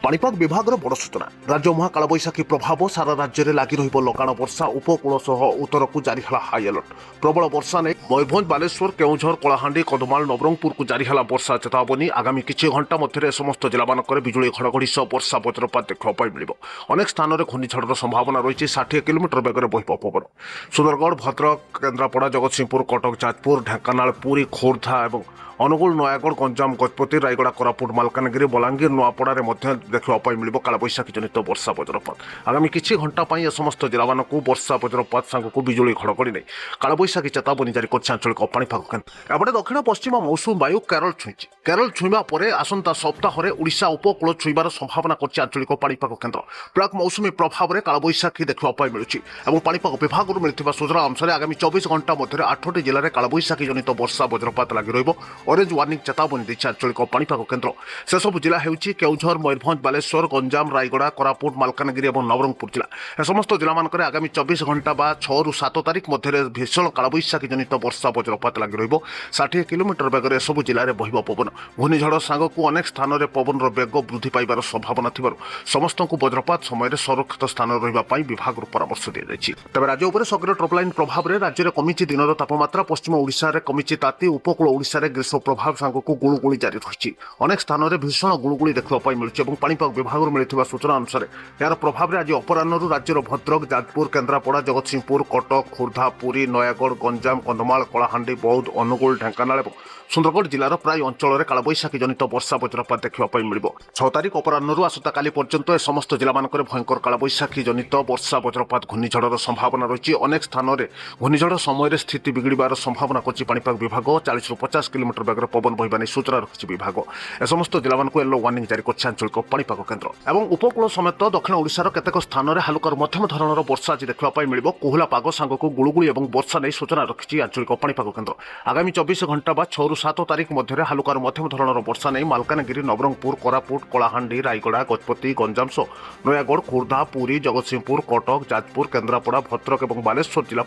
पाणीपाग विभाग बड़ सूचना राज्य महाकालबैशाखी प्रभाव सारा राज्य में लगी लगाण वर्षा उपकूल सह उत्तर को जारी है हाई अलर्ट। प्रबल वर्षा नहीं मयूरभंज बालेश्वर केउझर कलाहांडी कंधमाल नवरंगपुर को जारी है वर्षा चेतावनी। आगामी किछि घंटा मध्य समस्त जिला मानक बिजुली घड़घड़ी सह वर्षा वज्रपात देखा मिल अनेक स्थान में घूर्णिझड़र संभावना रही। 60 किलोमीटर बेगर बहिब पवन। सुंदरगढ़ भद्रक केन्द्रापड़ा जगतसिंहपुर कटक जाजपुर ढेंकानाल पुरी खोर्धा और अनुगुल नयागढ़ गंजाम गजपति रायगड़ा कोरापुट मालकानगिरी बलांगीर नुआपड़ा देखा मिल कालबैशाखी जनित वर्षा वज्रपात। आगामी किछि घंटा ए समस्त जिला मानक वर्षा वज्रपात सांगक बिजुली घड़घड़ी नहीं कालबैशाखी चेतावनी जारी कर आंचलिक पाणीपाग केन्द्र। एपटे दक्षिण पश्चिम मौसुमी वायु केरल छुईची। केरल छुईवा पर आसंता सप्ताह ओडिशा उपकूल छुईबार संभावना कर आंचलिक पाणीपाग केन्द्र। प्राक मौसुमी प्रभाव में कालबैशाखी देखा मिलूँ। पाणीपाग विभाग मिलता सूचना अनुसार आगामी 24 घंटा मध्य 8टी जिले में कालबैशाखी जनित वर्षा वज्रपात लगी रही। ऑरेंज वार्निंग चेतावनी देछि आंचलिक पाणीपाग केन्द्र। से सब जिला हेउछि केउझर मयूरभंज बालेश्वर गंजाम रायगड़ा कोरापुट मालकानगिरी और नवरंगपुर जिला। ए समस्त जिला मानक आगामी 24 घंटा बा 6 रु 7 तारिख मध्य भीषण कालबैशाखी जनित वर्षा वज्रपात लगी रही। 60 किलोमीटर बेगर सब जिले में बहिब पवन। घूर्णिझड़ सांगक अनेक स्थान में पवन बेग वृद्धि पाइबार संभावना थिबारु समस्त वज्रपात समय सुरक्षित स्थान रहिबा विभाग परामर्श दी जायछि। तबे राज्य उपर सक्रिय ट्रपलाइन प्रभाव में राज्य में कमिछि दिनर तापमात्रा। पश्चिम ओडिशा रे कमिछि ताती। उपकूल ओडिशा रे ग्रीष्म प्रभाव सांगक गुळुगुळी जारी रही। अनेक स्थान में भीषण गुळुगुळी देखा मिलूँ। पाणीपाग विभाग मिलता सूचना अनुसार यार प्रभाव में आज अपराह्न राज्यर भद्रक जाजपुर केन्द्रापड़ा जगतसिंहपुर कटक खोर्धा पुरी नयागढ़ गंजाम कंधमाल कलाहांडी बौद्ध अनुगुल ढेंकानाल और सुंदरगढ़ जिलार प्राय अंचल में कालबैशाखी जनित वर्षा वज्रपात देखा मिल 6 तारिख अपराह्न आसंता काली पर्यंत ए समस्त जिला मानक भयंकर कालबैशाखी जनित वर्षा वज्रपात घूर्णिझड़र संभावना रही। अनेक स्थान में घूर्णिझड़ समय स्थिति बिगड़बार संभावना कर पाणीपाग विभाग। 40 रु 50 किलोमीटर बेगर पवन बहिबा नहीं सूचना रखिछि विभाग। ए समस्त जिला मानक येलो वार्निंग जारी कर आंचलिक पाणीपाग केन्द्र। एवं उपकूल समेत दक्षिण ओडिशार केतेक स्थान में हालुकार मध्यम धरणर वर्षा आज देखा मिल कोहला पाग सांगक गुळुगुळी और वर्षा नहीं सूचना रखिछि आंचलिक पाणीपाग केन्द्र। आगामी 24 घंटा बा 6 रु 7 तारिख मध्य हालुकार मध्यम धरणर वर्षा नहीं मालकानगिरी नवरंगपुर कोरापुट कलाहांडी रायगड़ा गजपति गंजाम सह नयागढ़ खोर्धा पुरी जगतसिंहपुर कटक जाजपुर केन्द्रापड़ा भद्रक और बालेश्वर जिला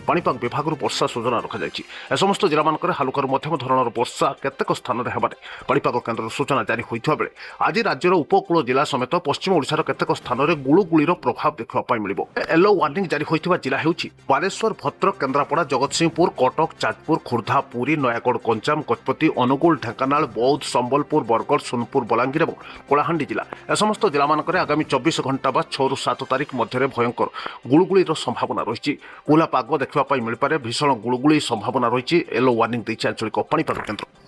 पाणीपाग विभाग वर्षा सूचना रखी। ए समस्त जिला मानक हालुकार मध्यम धरणर वर्षा केतेक स्थान में हेबार पाणीपाग केन्द्र सूचना जारी होइथिबा बेले आज राज्यर उपकूल जिला समेत पश्चिम ओडिशार केतेक स्थान में गुळुगुळीर प्रभाव देखा मिल। येलो वार्निंग जारी होइथिबा जिला हेउछि बालेश्वर भद्रक केन्द्रापड़ा जगतसिंहपुर कटक जाजपुर खोर्धा पुरी नयागढ़ गंजाम गजपति अनुगुल ढेंकानाल बौद्ध संबलपुर बरगढ़ सोनपुर बलांगीर और कलाहांडी जिला। ए समस्त जिला मानक आगामी 24 घंटा बा 6 रु 7 तारिख मध्य भयंकर गुळुगुळीर संभावना रही। कोहला पाग देखा मिल पारे भीषण गुळुगुळी संभावना रही। येलो वार्निंग देछि आंचलिक पाणीपाग केन्द्र।